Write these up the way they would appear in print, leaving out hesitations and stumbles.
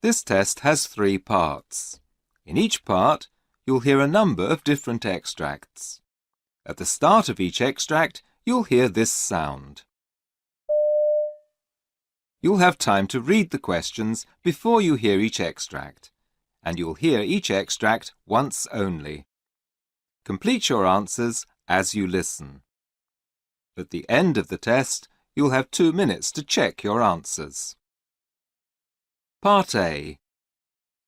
This test has 3 parts. In each part, you'll hear a number of different extracts. At the start of each extract, you'll hear this sound. You'll have time to read the questions before you hear each extract, and you'll hear each extract once only. Complete your answers as you listen. At the end of the test, you'll have 2 minutes to check your answers. Part A.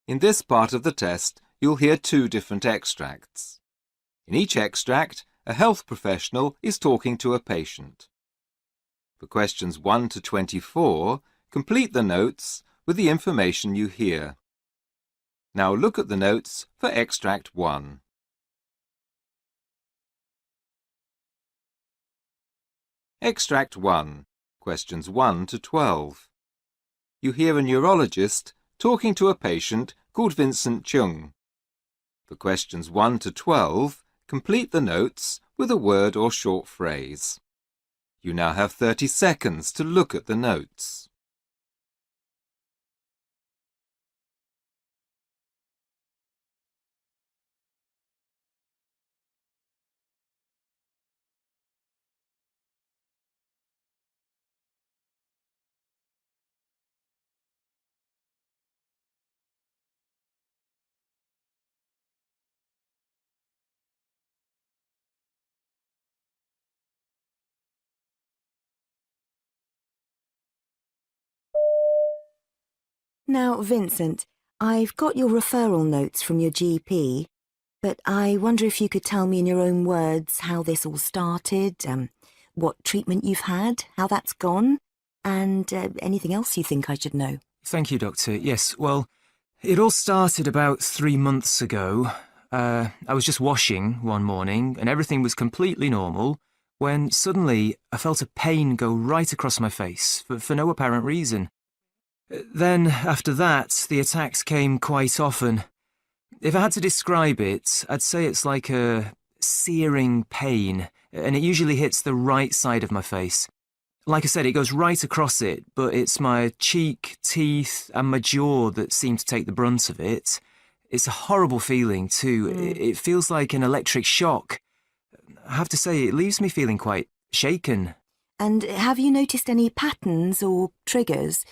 In this part of the test, you'll hear 2 different extracts. In each extract, a health professional is talking to a patient. For questions 1 to 24, complete the notes with the information you hear. Now look at the notes for extract 1. Extract 1, questions 1 to 12. You hear a neurologist talking to a patient called Vincent Chung. For questions 1 to 12, complete the notes with a word or short phrase. You now have 30 seconds to look at the notes. Now, Vincent, I've got your referral notes from your GP, but I wonder if you could tell me in your own words how this all started, what treatment you've had, how that's gone, and anything else you think I should know. Thank you, Doctor. Yes, well, it all started about 3 months ago. I was just washing one morning and everything was completely normal when suddenly I felt a pain go right across my face for no apparent reason. Then, after that, the attacks came quite often. If I had to describe it, I'd say it's like a searing pain, and it usually hits the right side of my face. Like I said, it goes right across it, but it's my cheek, teeth, and my jaw that seem to take the brunt of it. It's a horrible feeling, too. It feels like an electric shock. I have to say, it leaves me feeling quite shaken. And have you noticed any patterns or triggers?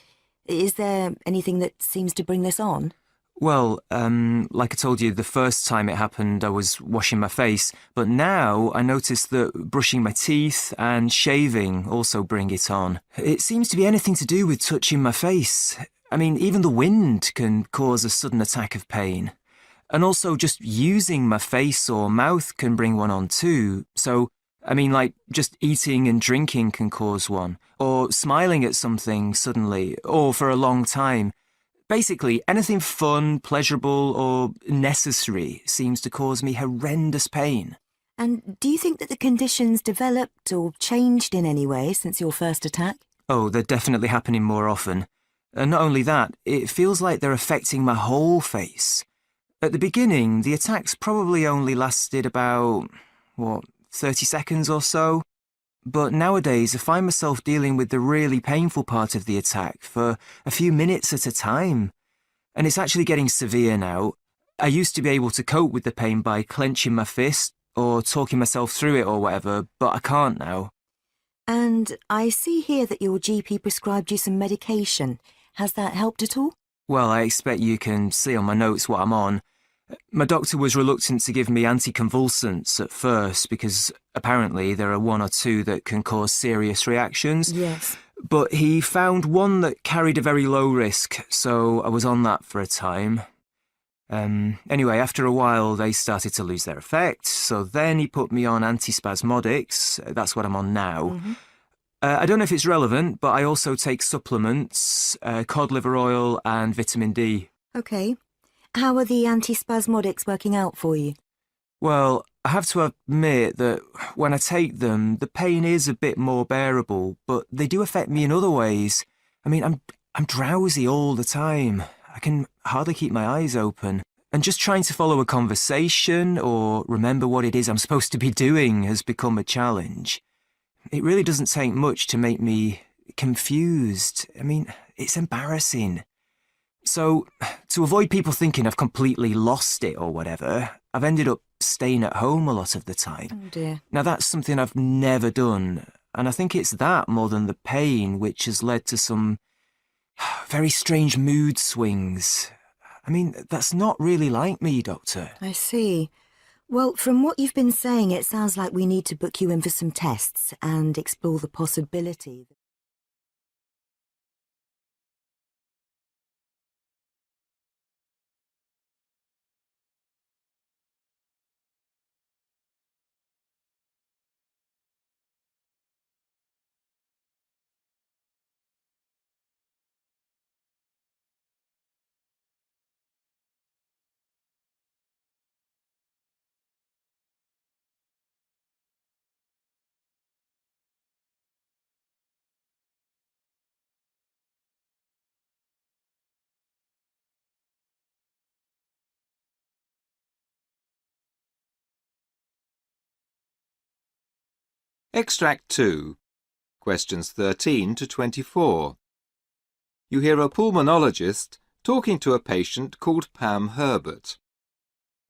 Is there anything that seems to bring this on? Well, like I told you, the first time it happened, I was washing my face, but now I notice that brushing my teeth and shaving also bring it on. It seems to be anything to do with touching my face. I mean, even the wind can cause a sudden attack of pain. And also just using my face or mouth can bring one on too. So, I mean, like, just eating and drinking can cause one, or smiling at something suddenly, or for a long time. Basically, anything fun, pleasurable, or necessary seems to cause me horrendous pain. And do you think that the condition's developed or changed in any way since your first attack? Oh, they're definitely happening more often. And not only that, it feels like they're affecting my whole face. At the beginning, the attacks probably only lasted about, 30 seconds or so. But nowadays, I find myself dealing with the really painful part of the attack for a few minutes at a time. And it's actually getting severe now. I used to be able to cope with the pain by clenching my fist or talking myself through it or whatever, but I can't now. And I see here that your GP prescribed you some medication. Has that helped at all? Well, I expect you can see on my notes what I'm on. My doctor was reluctant to give me anticonvulsants at first because apparently there are 1 or 2 that can cause serious reactions. Yes. But he found one that carried a very low risk, so I was on that for a time. Anyway, after a while they started to lose their effect, so then he put me on antispasmodics. That's what I'm on now. I don't know if it's relevant, but I also take supplements, cod liver oil and vitamin D. OK. How are the antispasmodics working out for you? Well, I have to admit that when I take them, the pain is a bit more bearable, but they do affect me in other ways. I mean, I'm drowsy all the time. I can hardly keep my eyes open. And just trying to follow a conversation or remember what it is I'm supposed to be doing has become a challenge. It really doesn't take much to make me confused. I mean, it's embarrassing. So, to avoid people thinking I've completely lost it or whatever, I've ended up staying at home a lot of the time. Oh dear. Now, that's something I've never done, and I think it's that more than the pain which has led to some very strange mood swings. I mean, that's not really like me, Doctor. I see. Well, from what you've been saying, it sounds like we need to book you in for some tests and explore the possibility. Extract 2. Questions 13 to 24. You hear a pulmonologist talking to a patient called Pam Herbert.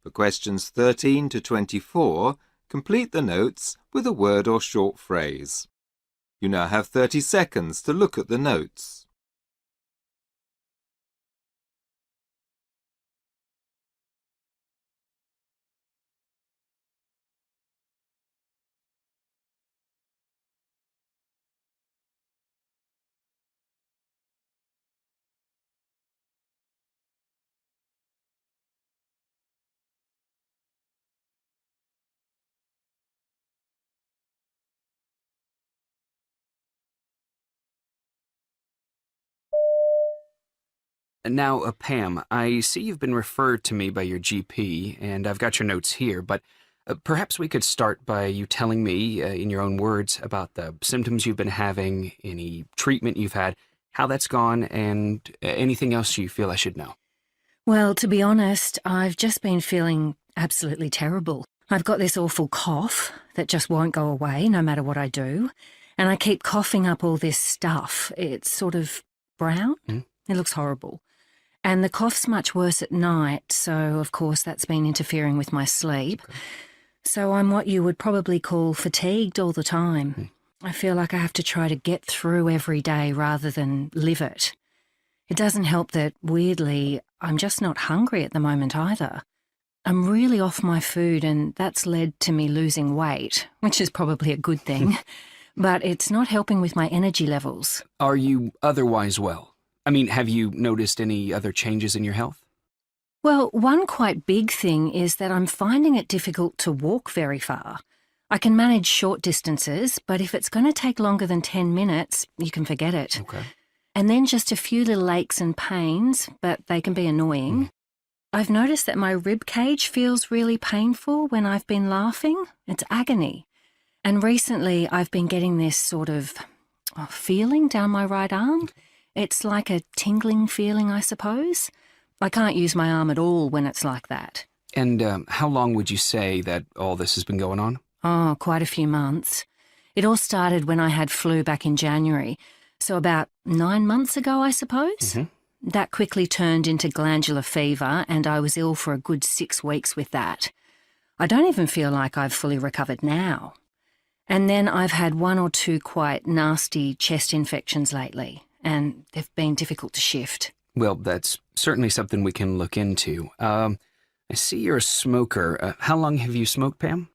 For questions 13 to 24, complete the notes with a word or short phrase. You now have 30 seconds to look at the notes. Now, Pam, I see you've been referred to me by your GP, and I've got your notes here, but perhaps we could start by you telling me, in your own words, about the symptoms you've been having, any treatment you've had, how that's gone, and anything else you feel I should know. Well, to be honest, I've just been feeling absolutely terrible. I've got this awful cough that just won't go away no matter what I do, and I keep coughing up all this stuff. It's sort of brown. It looks horrible. And the cough's much worse at night, so of course that's been interfering with my sleep. Okay. So I'm what you would probably call fatigued all the time. I feel like I have to try to get through every day rather than live it. It doesn't help that, weirdly, I'm just not hungry at the moment either. I'm really off my food, and that's led to me losing weight, which is probably a good thing. But it's not helping with my energy levels. Are you otherwise well? I mean, have you noticed any other changes in your health? Well, one quite big thing is that I'm finding it difficult to walk very far. I can manage short distances, but if it's going to take longer than 10 minutes, you can forget it. Okay. And then just a few little aches and pains, but they can be annoying. I've noticed that my rib cage feels really painful when I've been laughing. It's agony. And recently I've been getting this sort of feeling down my right arm. It's like a tingling feeling, I suppose. I can't use my arm at all when it's like that. And how long would you say that all this has been going on? Oh, quite a few months. It all started when I had flu back in January, so about 9 months ago, I suppose. That quickly turned into glandular fever, and I was ill for a good 6 weeks with that. I don't even feel like I've fully recovered now. And then I've had 1 or 2 quite nasty chest infections lately, and they've been difficult to shift. Well, that's certainly something we can look into. I see you're a smoker. How long have you smoked, Pam?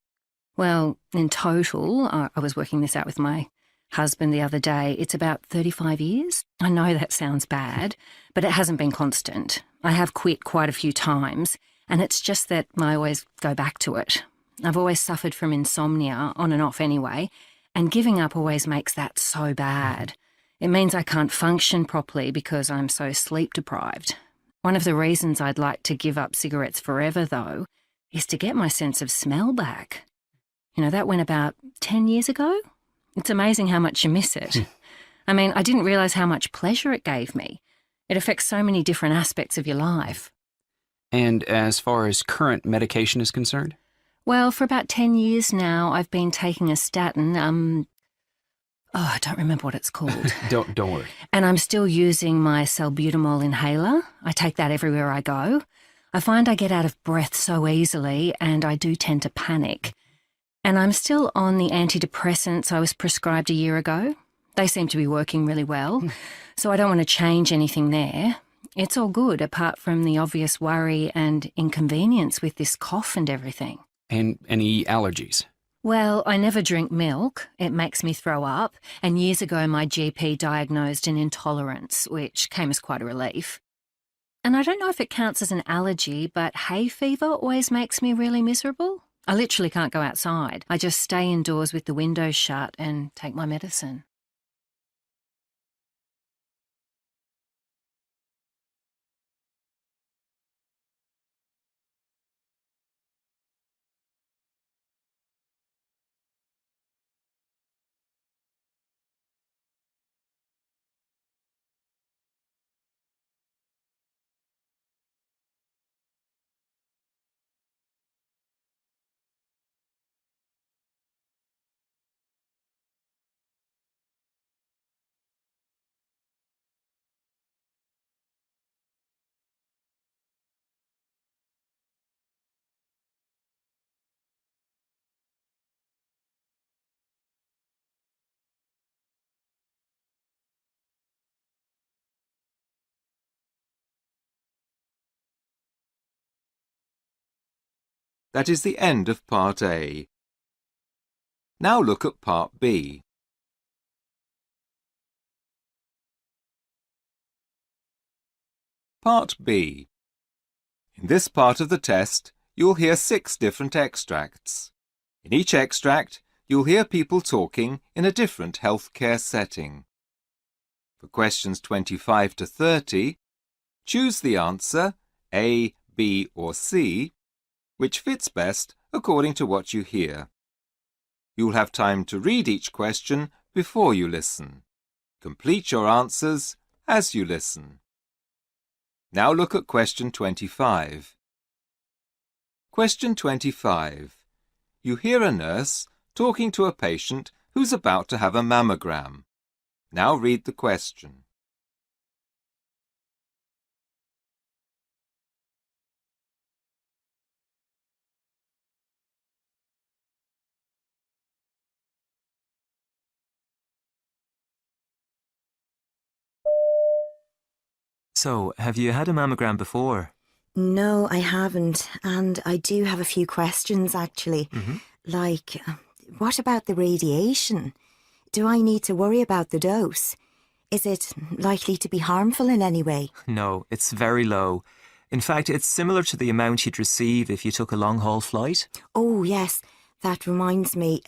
Well, in total, I was working this out with my husband the other day, it's about 35 years. I know that sounds bad, but it hasn't been constant. I have quit quite a few times, and it's just that I always go back to it. I've always suffered from insomnia, on and off anyway, and giving up always makes that so bad. It means I can't function properly because I'm so sleep deprived. One of the reasons I'd like to give up cigarettes forever, though, is to get my sense of smell back. You know, that went about 10 years ago. It's amazing how much you miss it. I mean, I didn't realise how much pleasure it gave me. It affects so many different aspects of your life. And as far as current medication is concerned? Well, for about 10 years now, I've been taking a statin, Oh, I don't remember what it's called. Don't worry. And I'm still using my salbutamol inhaler. I take that everywhere I go. I find I get out of breath so easily and I do tend to panic. And I'm still on the antidepressants I was prescribed a year ago. They seem to be working really well, so I don't want to change anything there. It's all good, apart from the obvious worry and inconvenience with this cough and everything. And any allergies? Well, I never drink milk. It makes me throw up. And years ago, my GP diagnosed an intolerance, which came as quite a relief. And I don't know if it counts as an allergy, but hay fever always makes me really miserable. I literally can't go outside. I just stay indoors with the windows shut and take my medicine. That is the end of Part A. Now look at Part B. Part B. In this part of the test, you'll hear 6 different extracts. In each extract, you'll hear people talking in a different healthcare setting. For questions 25 to 30, choose the answer A, B or C, which fits best according to what you hear. You'll have time to read each question before you listen. Complete your answers as you listen. Now look at question 25. Question 25. You hear a nurse talking to a patient who's about to have a mammogram. Now read the question. So, have you had a mammogram before? No, I haven't, and I do have a few questions, actually. Like, what about the radiation? Do I need to worry about the dose? Is it likely to be harmful in any way? No, it's very low. In fact, it's similar to the amount you'd receive if you took a long-haul flight. Oh, yes, that reminds me.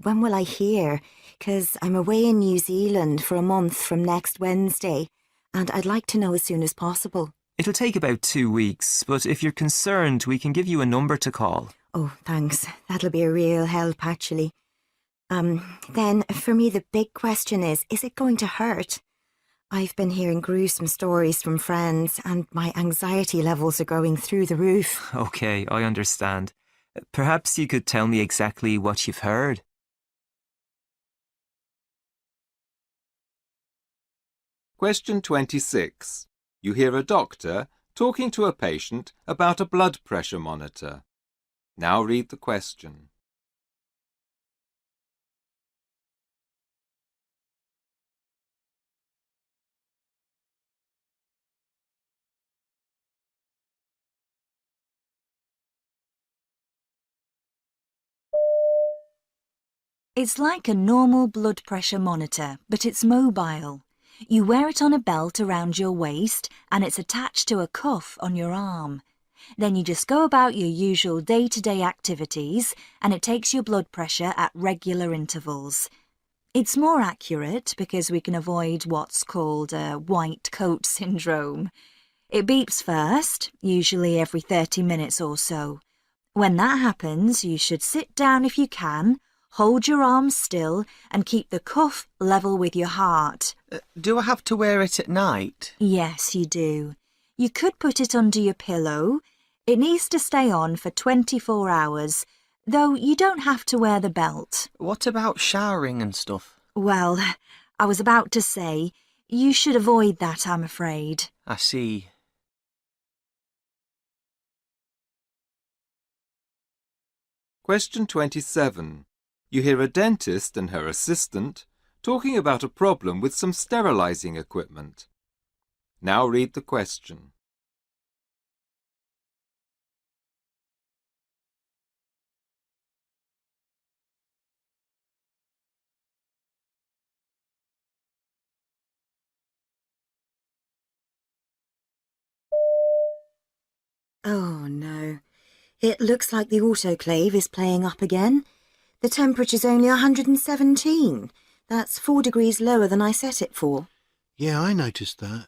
When will I hear? 'Cause I'm away in New Zealand for a month from next Wednesday, and I'd like to know as soon as possible. It'll take about 2 weeks, but if you're concerned, we can give you a number to call. Oh, thanks. That'll be a real help, actually. Then, for me, the big question is it going to hurt? I've been hearing gruesome stories from friends, and my anxiety levels are going through the roof. Okay, I understand. Perhaps you could tell me exactly what you've heard. Question 26. You hear a doctor talking to a patient about a blood pressure monitor. Now read the question. It's like a normal blood pressure monitor, but it's mobile. You wear it on a belt around your waist and it's attached to a cuff on your arm. Then you just go about your usual day-to-day activities and it takes your blood pressure at regular intervals. It's more accurate because we can avoid what's called white coat syndrome. It beeps first, usually every 30 minutes or so. When that happens, you should sit down if you can, hold your arms still and keep the cuff level with your heart. Do I have to wear it at night? Yes, you do. You could put it under your pillow. It needs to stay on for 24 hours, though you don't have to wear the belt. What about showering and stuff? Well, I was about to say, you should avoid that, I'm afraid. I see. Question 27. You hear a dentist and her assistant talking about a problem with some sterilizing equipment. Now read the question. Oh no. It looks like the autoclave is playing up again. The temperature's only 117. That's 4 degrees lower than I set it for. Yeah, I noticed that.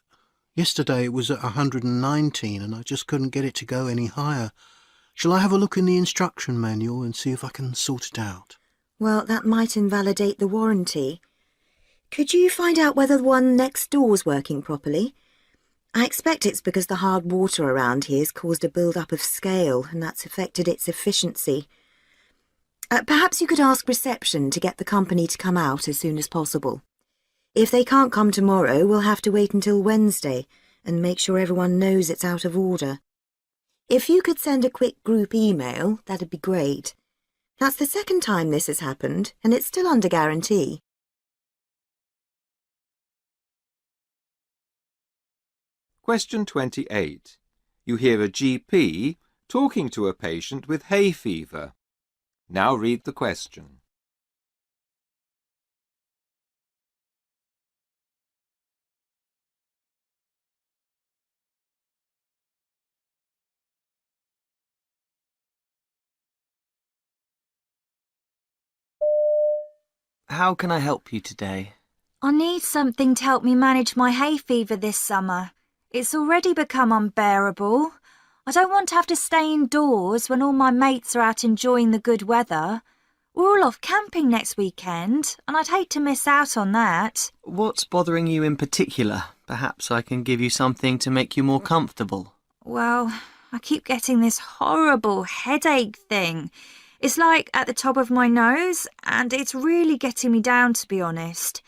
Yesterday it was at 119 and I just couldn't get it to go any higher. Shall I have a look in the instruction manual and see if I can sort it out? Well, that might invalidate the warranty. Could you find out whether the one next door's working properly? I expect it's because the hard water around here has caused a build-up of scale and that's affected its efficiency. Perhaps you could ask reception to get the company to come out as soon as possible. If they can't come tomorrow, we'll have to wait until Wednesday and make sure everyone knows it's out of order. If you could send a quick group email, that'd be great. That's the second time this has happened, and it's still under guarantee. Question 28. You hear a GP talking to a patient with hay fever. Now read the question. How can I help you today? I need something to help me manage my hay fever this summer. It's already become unbearable. I don't want to have to stay indoors when all my mates are out enjoying the good weather. We're all off camping next weekend, and I'd hate to miss out on that. What's bothering you in particular? Perhaps I can give you something to make you more comfortable. Well, I keep getting this horrible headache thing. It's like at the top of my nose, and it's really getting me down, to be honest.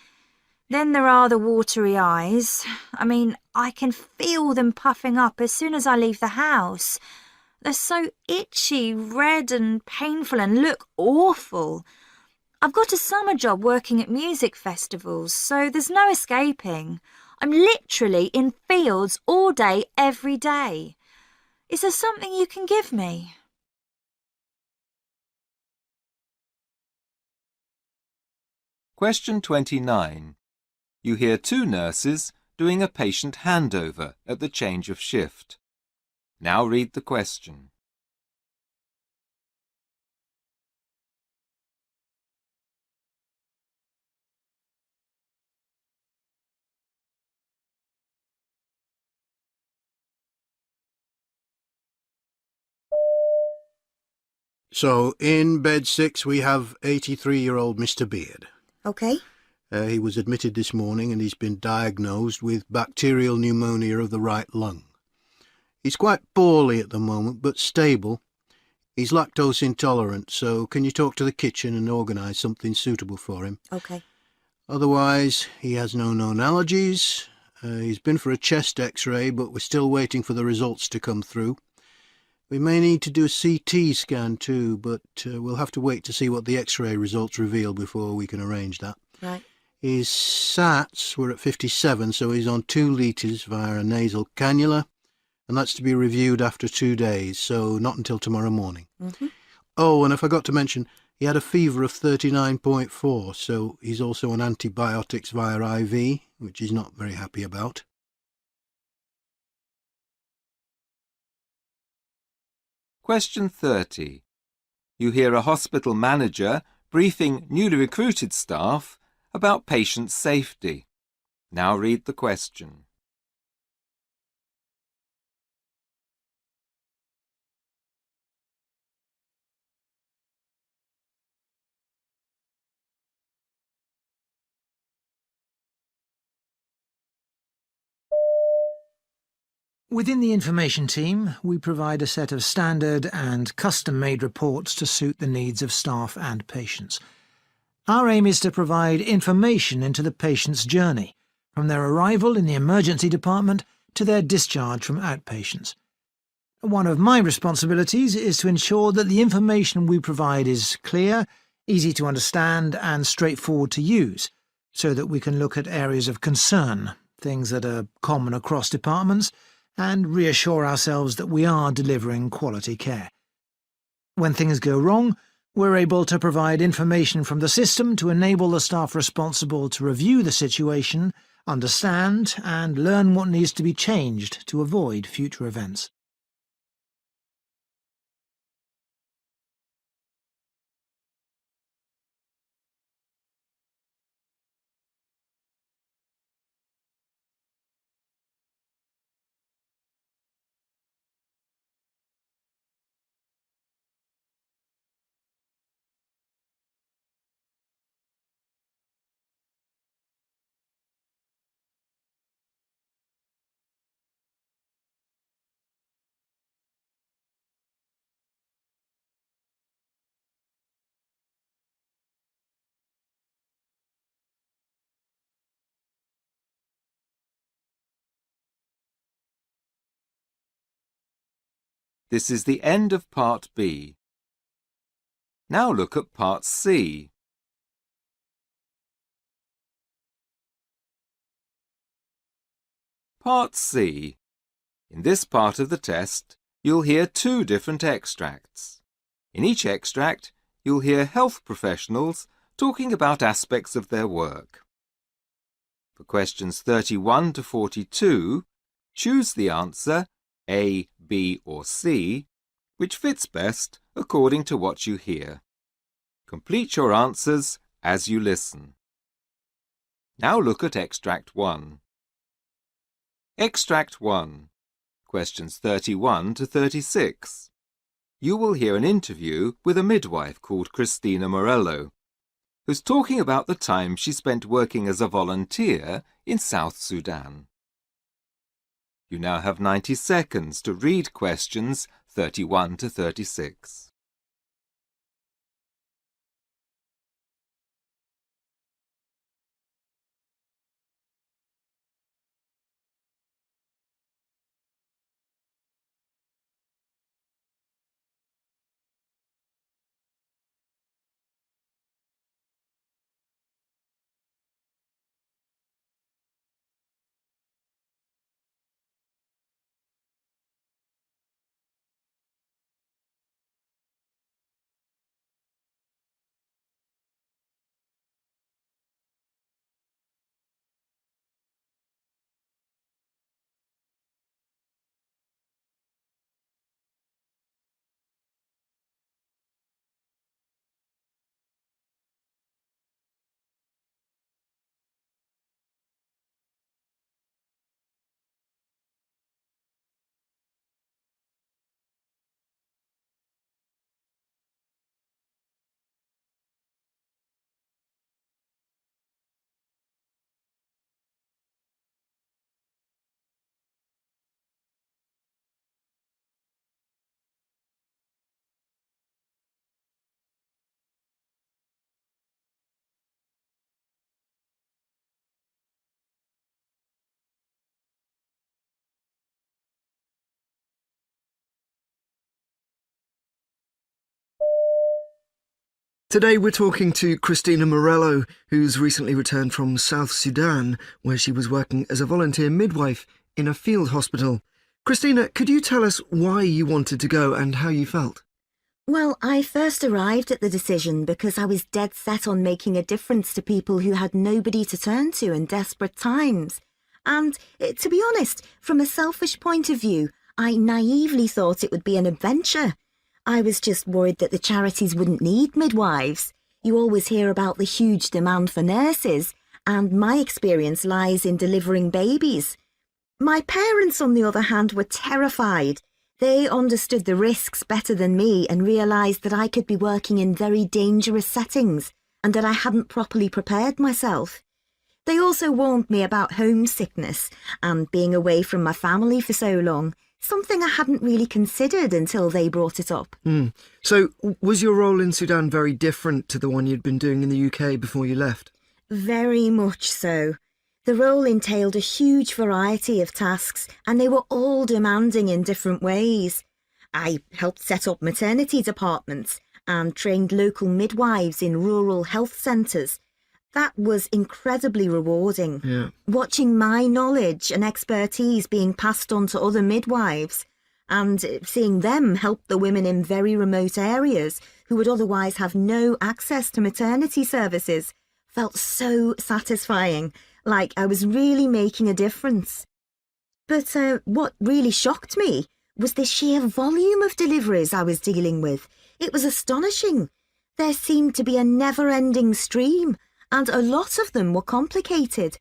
Then there are the watery eyes. I mean, I can feel them puffing up as soon as I leave the house. They're so itchy, red and painful and look awful. I've got a summer job working at music festivals, so there's no escaping. I'm literally in fields all day, every day. Is there something you can give me? Question 29. You hear two nurses doing a patient handover at the change of shift. Now read the question. So, in bed 6 we have 83-year-old Mr. Beard. OK? He was admitted this morning and he's been diagnosed with bacterial pneumonia of the right lung. He's quite poorly at the moment, but stable. He's lactose intolerant, so can you talk to the kitchen and organise something suitable for him? OK. Otherwise, he has no known allergies. He's been for a chest x-ray, but we're still waiting for the results to come through. We may need to do a CT scan too, but we'll have to wait to see what the x-ray results reveal before we can arrange that. Right. His SATs were at 57, so he's on 2 litres via a nasal cannula, and that's to be reviewed after 2 days, so not until tomorrow morning. Mm-hmm. Oh, and I forgot to mention, he had a fever of 39.4, so he's also on antibiotics via IV, which he's not very happy about. Question 30. You hear a hospital manager briefing newly recruited staff about patient safety. Now read the question. Within the information team, we provide a set of standard and custom-made reports to suit the needs of staff and patients. Our aim is to provide information into the patient's journey, from their arrival in the emergency department to their discharge from outpatients. One of my responsibilities is to ensure that the information we provide is clear, easy to understand and straightforward to use, so that we can look at areas of concern, things that are common across departments, and reassure ourselves that we are delivering quality care. When things go wrong, we're able to provide information from the system to enable the staff responsible to review the situation, understand, and learn what needs to be changed to avoid future events. This is the end of Part B. Now look at Part C. Part C. In this part of the test, you'll hear 2 different extracts. In each extract, you'll hear health professionals talking about aspects of their work. For questions 31 to 42, choose the answer A, B or C, which fits best according to what you hear. Complete your answers as you listen. Now look at Extract 1. Extract 1, questions 31 to 36. You will hear an interview with a midwife called Christina Morello, who's talking about the time she spent working as a volunteer in South Sudan. You now have 90 seconds to read questions 31 to 36. Today we're talking to Christina Morello, who's recently returned from South Sudan, where she was working as a volunteer midwife in a field hospital. Christina, could you tell us why you wanted to go and how you felt? Well, I first arrived at the decision because I was dead set on making a difference to people who had nobody to turn to in desperate times. And, to be honest, from a selfish point of view, I naively thought it would be an adventure. I was just worried that the charities wouldn't need midwives. You always hear about the huge demand for nurses, and my experience lies in delivering babies. My parents, on the other hand, were terrified. They understood the risks better than me and realised that I could be working in very dangerous settings and that I hadn't properly prepared myself. They also warned me about homesickness and being away from my family for so long, something I hadn't really considered until they brought it up. So, was your role in Sudan very different to the one you'd been doing in the UK before you left? Very much so. The role entailed a huge variety of tasks, and they were all demanding in different ways. I helped set up maternity departments and trained local midwives in rural health centres. That was incredibly rewarding. Yeah. Watching my knowledge and expertise being passed on to other midwives and seeing them help the women in very remote areas who would otherwise have no access to maternity services felt so satisfying, like I was really making a difference. But what really shocked me was the sheer volume of deliveries I was dealing with. It was astonishing. There seemed to be a never-ending stream, and a lot of them were complicated.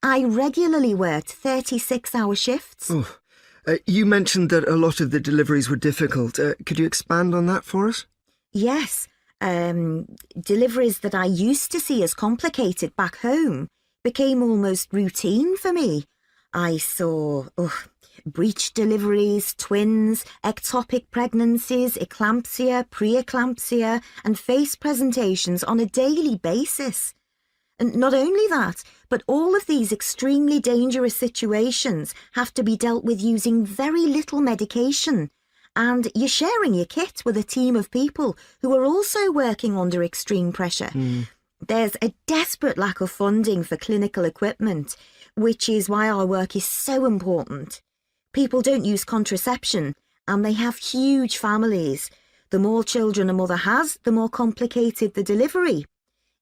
I regularly worked 36-hour shifts. Oh, you mentioned that a lot of the deliveries were difficult. Could you expand on that for us? Yes, deliveries that I used to see as complicated back home became almost routine for me. I saw breech deliveries, twins, ectopic pregnancies, eclampsia, preeclampsia, and face presentations on a daily basis. And not only that, but all of these extremely dangerous situations have to be dealt with using very little medication. And you're sharing your kit with a team of people who are also working under extreme pressure. There's a desperate lack of funding for clinical equipment, which is why our work is so important. People don't use contraception, and they have huge families. The more children a mother has, the more complicated the delivery.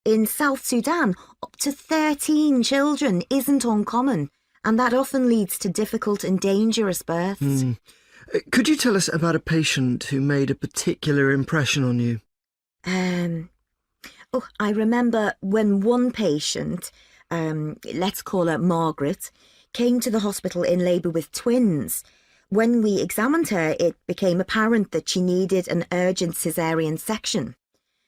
In South Sudan, up to 13 children isn't uncommon, and that often leads to difficult and dangerous births. Could you tell us about a patient who made a particular impression on you? I remember when one patient, let's call her Margaret, came to the hospital in labour with twins. When we examined her, it became apparent that she needed an urgent caesarean section.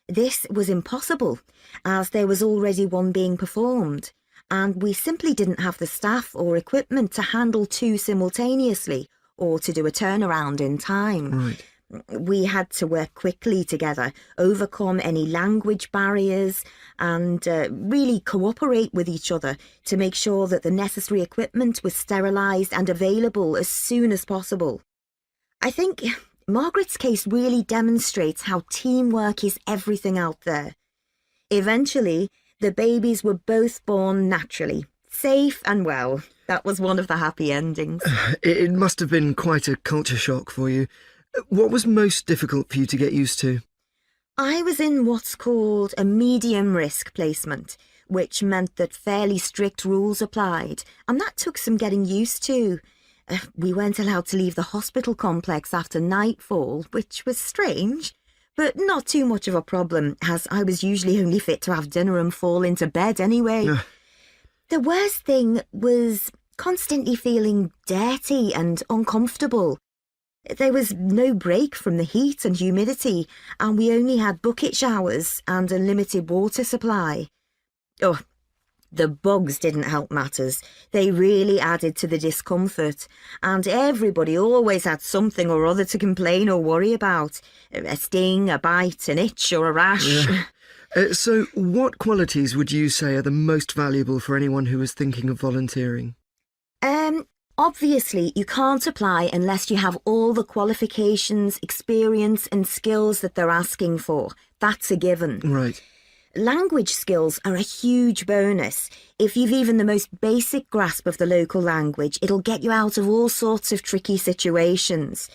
This was impossible, as there was already one being performed, and we simply didn't have the staff or equipment to handle two simultaneously or to do a turnaround in time. Right. We had to work quickly together, overcome any language barriers, and really cooperate with each other to make sure that the necessary equipment was sterilised and available as soon as possible. I think Margaret's case really demonstrates how teamwork is everything out there. Eventually, the babies were both born naturally, safe and well. That was one of the happy endings. It must have been quite a culture shock for you. What was most difficult for you to get used to? I was in what's called a medium risk placement, which meant that fairly strict rules applied, and that took some getting used to. We weren't allowed to leave the hospital complex after nightfall, which was strange, but not too much of a problem, as I was usually only fit to have dinner and fall into bed anyway. The worst thing was constantly feeling dirty and uncomfortable. There was no break from the heat and humidity, and we only had bucket showers and a limited water supply. The bugs didn't help matters. They really added to the discomfort, and everybody always had something or other to complain or worry about. A sting, a bite, an itch or a rash. So, what qualities would you say are the most valuable for anyone who is thinking of volunteering? Obviously, you can't apply unless you have all the qualifications, experience and skills that they're asking for. That's a given. Right. Language skills are a huge bonus. If you've even the most basic grasp of the local language, it'll get you out of all sorts of tricky situations.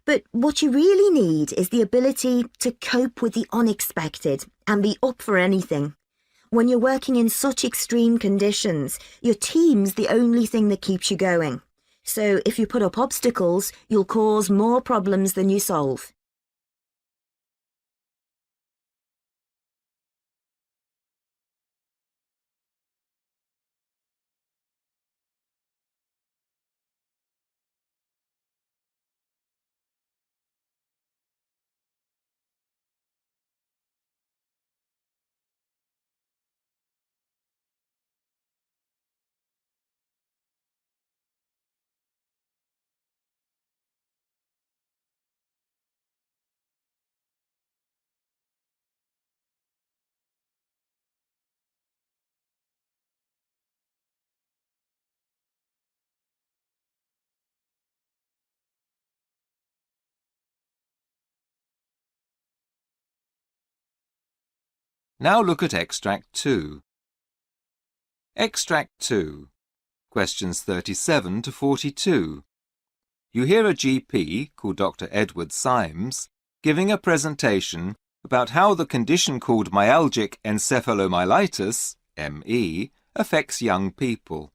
But what you really need is the ability to cope with the unexpected and be up for anything. When you're working in such extreme conditions, your team's the only thing that keeps you going. So if you put up obstacles, you'll cause more problems than you solve. Now look at Extract 2. Extract 2. Questions 37 to 42. You hear a GP, called Dr. Edward Symes, giving a presentation about how the condition called myalgic encephalomyelitis, ME, affects young people.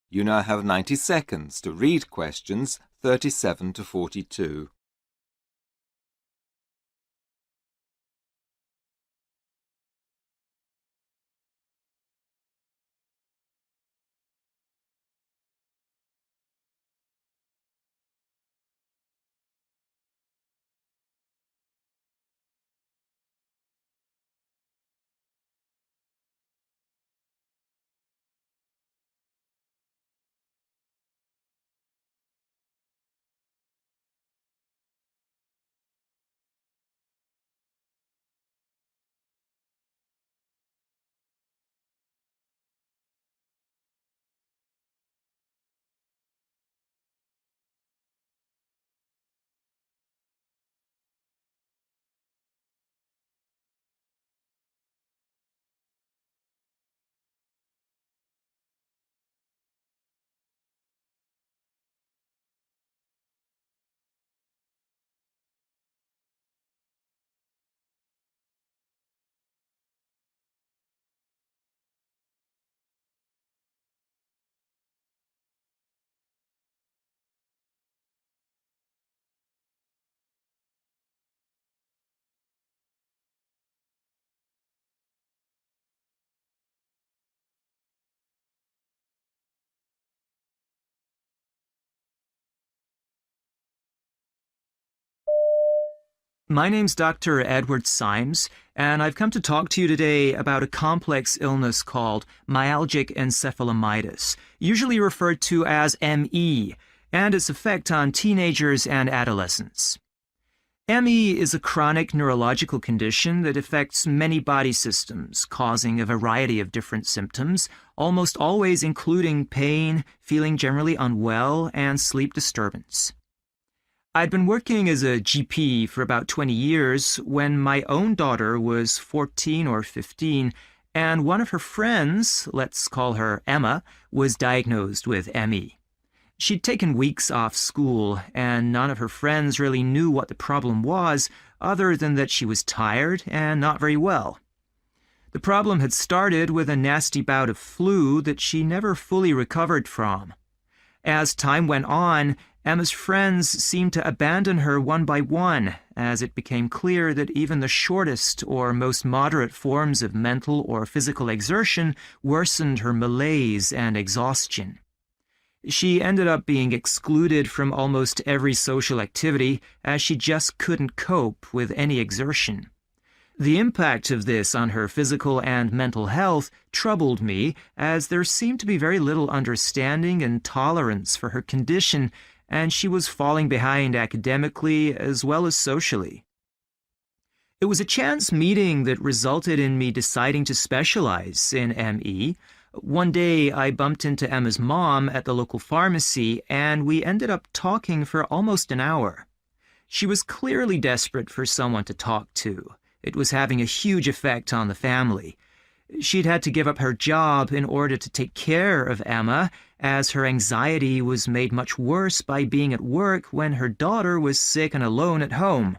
You now have 90 seconds to read questions 37 to 42. My name's Dr. Edward Symes, and I've come to talk to you today about a complex illness called myalgic encephalomyelitis, usually referred to as ME, and its effect on teenagers and adolescents. ME is a chronic neurological condition that affects many body systems, causing a variety of different symptoms, almost always including pain, feeling generally unwell, and sleep disturbance. I'd been working as a GP for about 20 years when my own daughter was 14 or 15, and one of her friends, let's call her Emma, was diagnosed with ME. She'd taken weeks off school, and none of her friends really knew what the problem was, other than that she was tired and not very well. The problem had started with a nasty bout of flu that she never fully recovered from. As time went on, Emma's friends seemed to abandon her one by one, as it became clear that even the shortest or most moderate forms of mental or physical exertion worsened her malaise and exhaustion. She ended up being excluded from almost every social activity, as she just couldn't cope with any exertion. The impact of this on her physical and mental health troubled me, as there seemed to be very little understanding and tolerance for her condition, and she was falling behind academically as well as socially. It was a chance meeting that resulted in me deciding to specialize in ME. One day, I bumped into Emma's mom at the local pharmacy, and we ended up talking for almost an hour. She was clearly desperate for someone to talk to. It was having a huge effect on the family. She'd had to give up her job in order to take care of Emma, as her anxiety was made much worse by being at work when her daughter was sick and alone at home.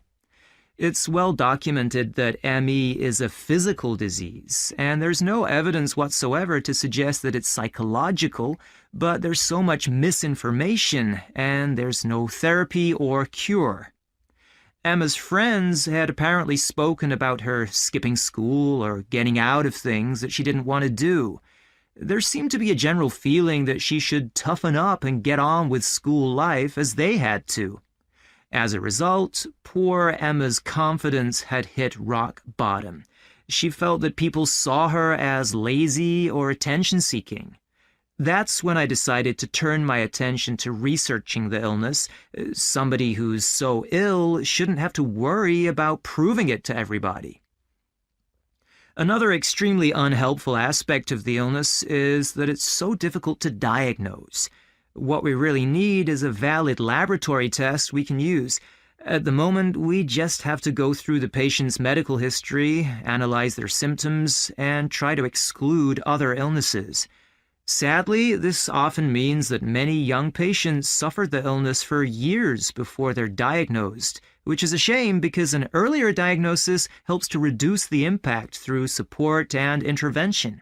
It's well documented that ME is a physical disease, and there's no evidence whatsoever to suggest that it's psychological, but there's so much misinformation, and there's no therapy or cure. Emma's friends had apparently spoken about her skipping school or getting out of things that she didn't want to do. There seemed to be a general feeling that she should toughen up and get on with school life as they had to. As a result, poor Emma's confidence had hit rock bottom. She felt that people saw her as lazy or attention-seeking. That's when I decided to turn my attention to researching the illness. Somebody who's so ill shouldn't have to worry about proving it to everybody. Another extremely unhelpful aspect of the illness is that it's so difficult to diagnose. What we really need is a valid laboratory test we can use. At the moment, we just have to go through the patient's medical history, analyze their symptoms, and try to exclude other illnesses. Sadly, this often means that many young patients suffer the illness for years before they're diagnosed, which is a shame because an earlier diagnosis helps to reduce the impact through support and intervention.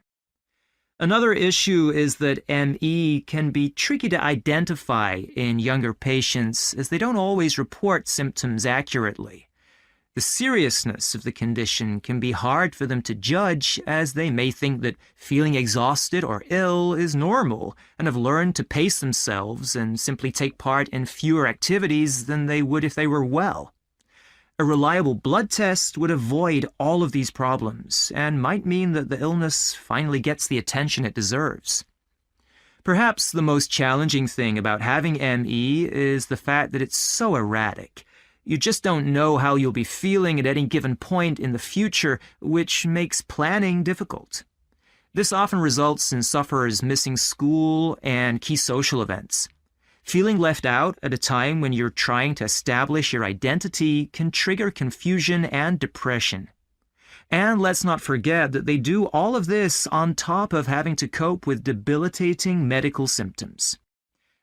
Another issue is that ME can be tricky to identify in younger patients as they don't always report symptoms accurately. The seriousness of the condition can be hard for them to judge, as they may think that feeling exhausted or ill is normal and have learned to pace themselves and simply take part in fewer activities than they would if they were well. A reliable blood test would avoid all of these problems and might mean that the illness finally gets the attention it deserves. Perhaps the most challenging thing about having ME is the fact that it's so erratic. You just don't know how you'll be feeling at any given point in the future, which makes planning difficult. This often results in sufferers missing school and key social events. Feeling left out at a time when you're trying to establish your identity can trigger confusion and depression. And let's not forget that they do all of this on top of having to cope with debilitating medical symptoms.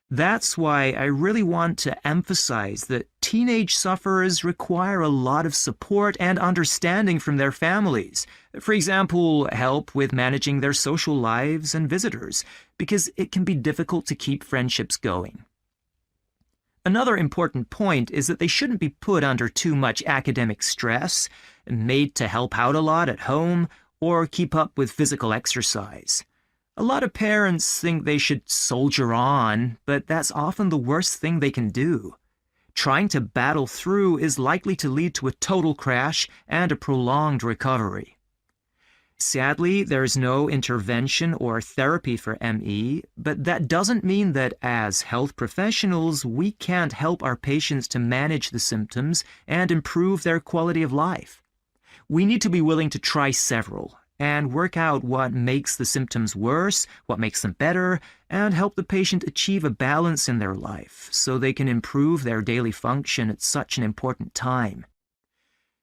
That's why I really want to emphasize that teenage sufferers require a lot of support and understanding from their families. For example, help with managing their social lives and visitors, because it can be difficult to keep friendships going. Another important point is that they shouldn't be put under too much academic stress, made to help out a lot at home, or keep up with physical exercise. A lot of parents think they should soldier on, but that's often the worst thing they can do. Trying to battle through is likely to lead to a total crash and a prolonged recovery. Sadly, there's no intervention or therapy for ME, but that doesn't mean that as health professionals, we can't help our patients to manage the symptoms and improve their quality of life. We need to be willing to try several and work out what makes the symptoms worse, what makes them better, and help the patient achieve a balance in their life so they can improve their daily function at such an important time.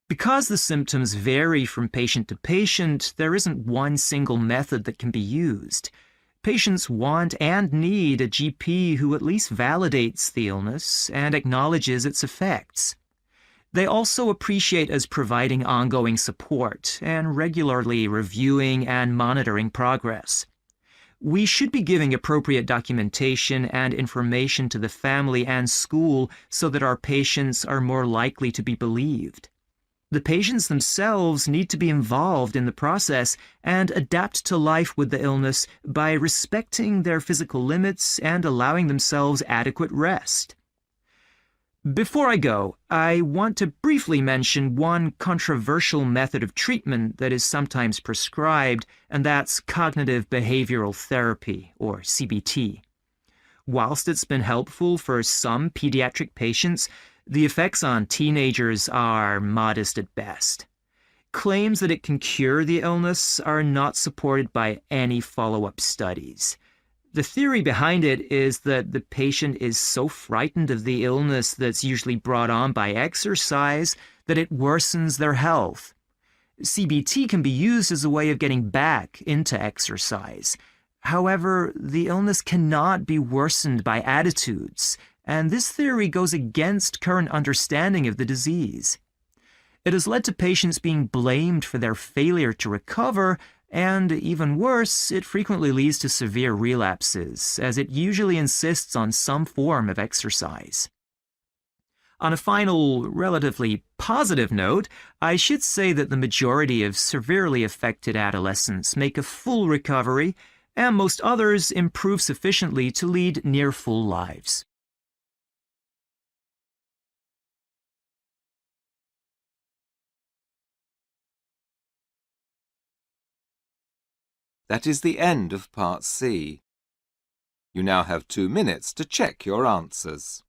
Because the symptoms vary from patient to patient, there isn't one single method that can be used. Patients want and need a GP who at least validates the illness and acknowledges its effects. They also appreciate us providing ongoing support and regularly reviewing and monitoring progress. We should be giving appropriate documentation and information to the family and school so that our patients are more likely to be believed. The patients themselves need to be involved in the process and adapt to life with the illness by respecting their physical limits and allowing themselves adequate rest. Before I go, I want to briefly mention one controversial method of treatment that is sometimes prescribed, and that's cognitive behavioral therapy, or CBT. Whilst it's been helpful for some pediatric patients, the effects on teenagers are modest at best. Claims that it can cure the illness are not supported by any follow-up studies. The theory behind it is that the patient is so frightened of the illness that's usually brought on by exercise that it worsens their health. CBT can be used as a way of getting back into exercise. However, the illness cannot be worsened by attitudes, and this theory goes against current understanding of the disease. It has led to patients being blamed for their failure to recover, and even worse, it frequently leads to severe relapses, as it usually insists on some form of exercise. On a final, relatively positive note, I should say that the majority of severely affected adolescents make a full recovery, and most others improve sufficiently to lead near full lives. That is the end of Part C. You now have 2 minutes to check your answers.